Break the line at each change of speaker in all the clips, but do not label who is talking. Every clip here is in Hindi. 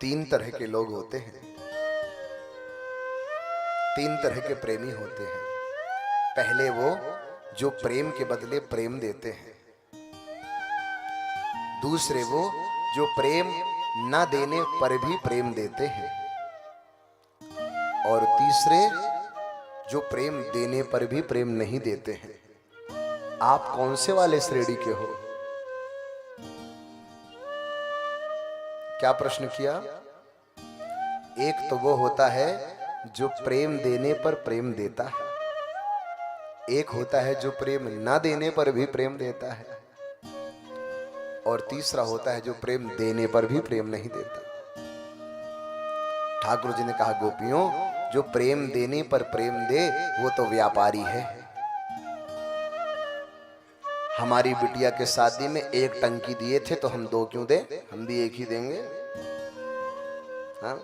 तीन तरह के लोग होते हैं, तीन तरह के प्रेमी होते हैं। पहले वो जो प्रेम के बदले प्रेम देते हैं, दूसरे वो जो प्रेम न देने पर भी प्रेम देते हैं, और तीसरे जो प्रेम देने पर भी प्रेम नहीं देते हैं। आप कौन से वाले श्रेणी के हो? क्या प्रश्न किया? एक तो वो होता है जो प्रेम देने पर प्रेम देता है, एक होता है जो प्रेम ना देने पर भी प्रेम देता है, और तीसरा होता है जो प्रेम देने पर भी प्रेम नहीं देता। ठाकुर जी ने कहा, गोपियों, जो प्रेम देने पर प्रेम दे वो तो व्यापारी है। हमारी बिटिया के शादी में एक टंकी दिए थे तो हम दो क्यों दें? हम भी एक ही देंगे। हाँ?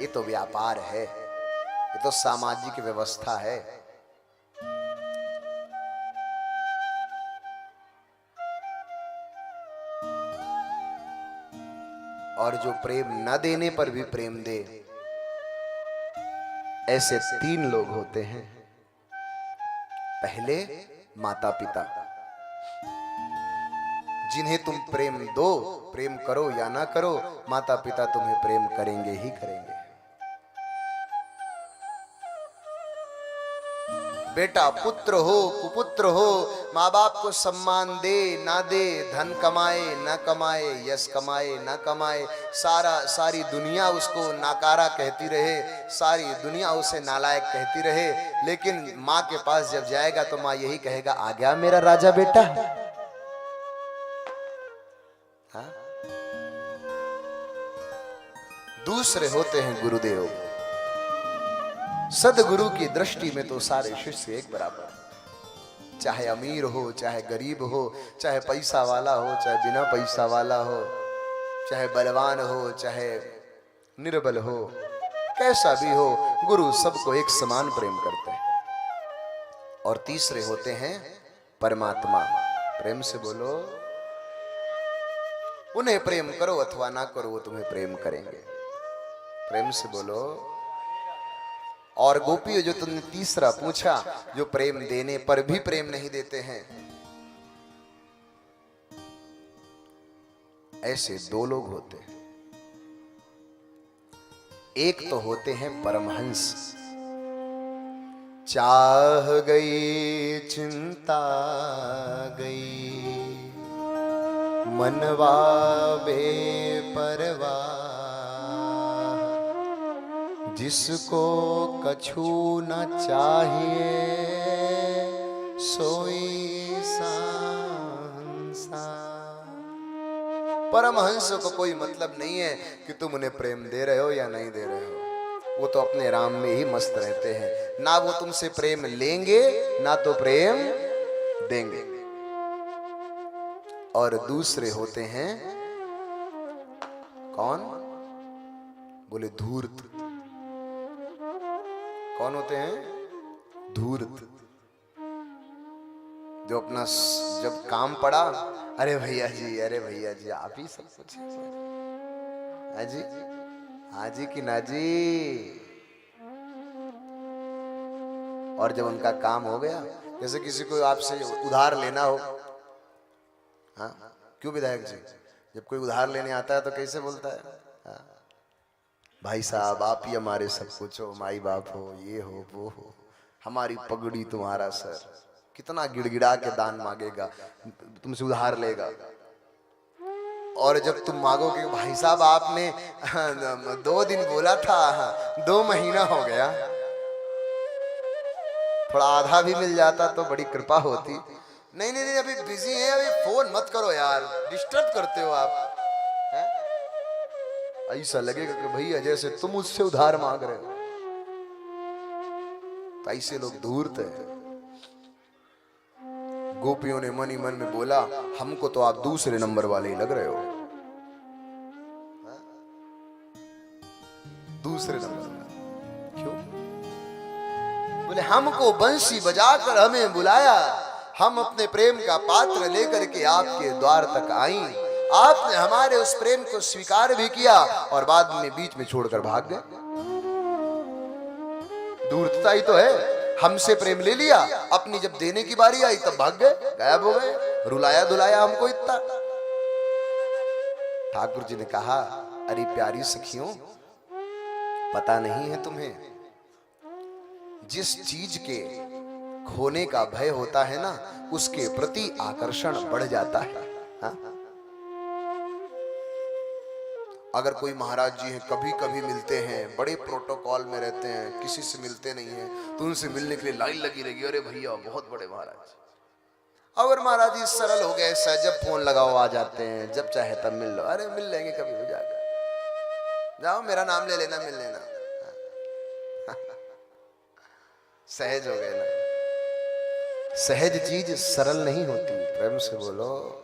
ये तो व्यापार है, ये तो सामाजिक व्यवस्था है। और जो प्रेम न देने पर भी प्रेम दे, ऐसे तीन लोग होते हैं। पहले माता पिता, जिन्हें तुम प्रेम दो, प्रेम करो या ना करो, माता पिता तुम्हें प्रेम करेंगे ही करेंगे। बेटा पुत्र हो कुपुत्र हो, माँ बाप को सम्मान दे ना दे, धन कमाए ना कमाए, यश कमाए ना कमाए, सारी दुनिया उसको नाकारा कहती रहे, सारी दुनिया उसे नालायक कहती रहे, लेकिन माँ के पास जब जाएगा तो माँ यही कहेगा, आ गया मेरा राजा बेटा। हाँ? दूसरे होते हैं गुरुदेव। सदगुरु की दृष्टि में तो सारे शिष्य एक बराबर, चाहे अमीर हो चाहे गरीब हो, चाहे पैसा वाला हो चाहे बिना पैसा वाला हो, चाहे बलवान हो चाहे निर्बल हो, कैसा भी हो, गुरु सबको एक समान प्रेम करते हैं। और तीसरे होते हैं परमात्मा। प्रेम से बोलो। उन्हें प्रेम करो अथवा ना करो, वो तुम्हें प्रेम करेंगे। प्रेम से बोलो। और गोपियों, जो तुमने तीसरा पूछा, जो प्रेम देने पर भी प्रेम नहीं देते हैं, ऐसे दो लोग होते हैं। एक तो होते हैं परमहंस। चाह गई चिंता गई, मनवा बेपरवाह, जिसको कछु न चाहिए सोई सांसा। परमहंस को कोई मतलब नहीं है कि तुम उन्हें प्रेम दे रहे हो या नहीं दे रहे हो, वो तो अपने राम में ही मस्त रहते हैं। ना वो तुमसे प्रेम लेंगे ना तो प्रेम देंगे। और दूसरे होते हैं कौन? बोले धूर्त। कौन होते हैं? धूर्त। जो अपना जब काम पड़ा, अरे भैया जी, अरे भैया जी, आप ही सब कुछ है। हाँ जी, हाँ जी कि ना जी। और जब उनका काम हो गया, जैसे किसी को आपसे उधार लेना हो, हाँ क्यों विधायक जी, जब कोई उधार लेने आता है तो कैसे बोलता है? हाँ, भाई साहब आप ही हमारे सब कुछ हो, माई बाप हो, ये हो वो हो, हमारी पगड़ी तुम्हारा सर। कितना गिड़गिड़ा के दान मांगेगा, तुमसे उधार लेगा। और जब तुम मांगोगे, भाई साहब आपने 2 दिन बोला था, 2 महीना हो गया, थोड़ा आधा भी मिल जाता तो बड़ी कृपा होती। नहीं नहीं नहीं, अभी बिजी है, अभी फोन मत करो यार, डिस्टर्ब करते हो आप। ऐसा लगेगा कि भैया जैसे तुम मुझसे उधार मांग रहे हो। तो ऐसे लोग धूर्त हैं। गोपियों ने मन ही मन में बोला, हमको तो आप दूसरे नंबर वाले ही लग रहे हो। दूसरे नंबर क्यों? बोले हमको बंसी बजाकर हमें बुलाया, हम अपने प्रेम का पात्र लेकर के आपके द्वार तक आई, आपने हमारे उस प्रेम को स्वीकार भी किया और बाद में बीच में छोड़कर भाग गए। दूरता ही तो है, हमसे प्रेम ले लिया, अपनी जब देने की बारी आई तब भाग गए, गायब हो गए, रुलाया धुलाया हमको इतना। ठाकुर जी ने कहा, अरे प्यारी सखियों, पता नहीं है तुम्हें, जिस चीज के खोने का भय होता है ना, उसके प्रति आकर्षण बढ़ जाता है। हा? अगर कोई महाराज जी हैं, कभी कभी मिलते हैं, बड़े प्रोटोकॉल में रहते हैं, किसी से मिलते नहीं हैं, तो उनसे मिलने के लिए लाइन लगी रहेगी, अरे भैया बहुत बड़े महाराज। अगर महाराज जी सरल हो गए, जब फोन लगाओ आ जाते हैं, जब चाहे तब मिल लो, अरे मिल लेंगे कभी हो जाएगा, जाओ मेरा नाम ले लेना, मिल लेना। सहज हो गए ना। सहज चीज सरल नहीं होती, प्रेम से बोलो,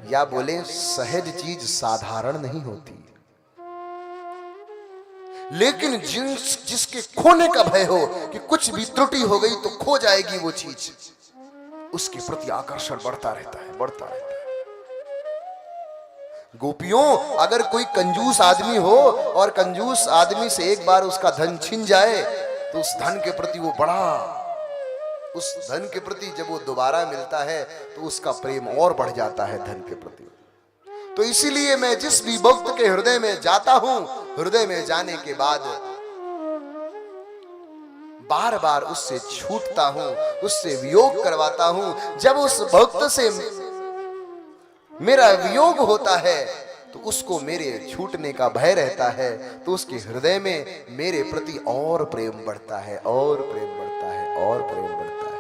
या बोले सहज चीज साधारण नहीं होती। लेकिन जिसके खोने का भय हो कि कुछ भी त्रुटि हो गई तो खो जाएगी वो चीज, उसके प्रति आकर्षण बढ़ता रहता है, बढ़ता रहता है। गोपियों, अगर कोई कंजूस आदमी हो और कंजूस आदमी से एक बार उसका धन छिन जाए तो उस धन के प्रति वो बड़ा, उस धन के प्रति जब वो दोबारा मिलता है तो उसका प्रेम और बढ़ जाता है धन के प्रति। तो इसीलिए मैं जिस भी भक्त के हृदय में जाता हूं, हृदय में जाने के बाद बार बार उससे छूटता हूं, उससे वियोग करवाता हूं। जब उस भक्त से मेरा वियोग होता है तो उसको मेरे छूटने का भय रहता है, तो उसके हृदय में मेरे प्रति और प्रेम बढ़ता है, और प्रेम बढ़ता है, और प्रेम बढ़ता है।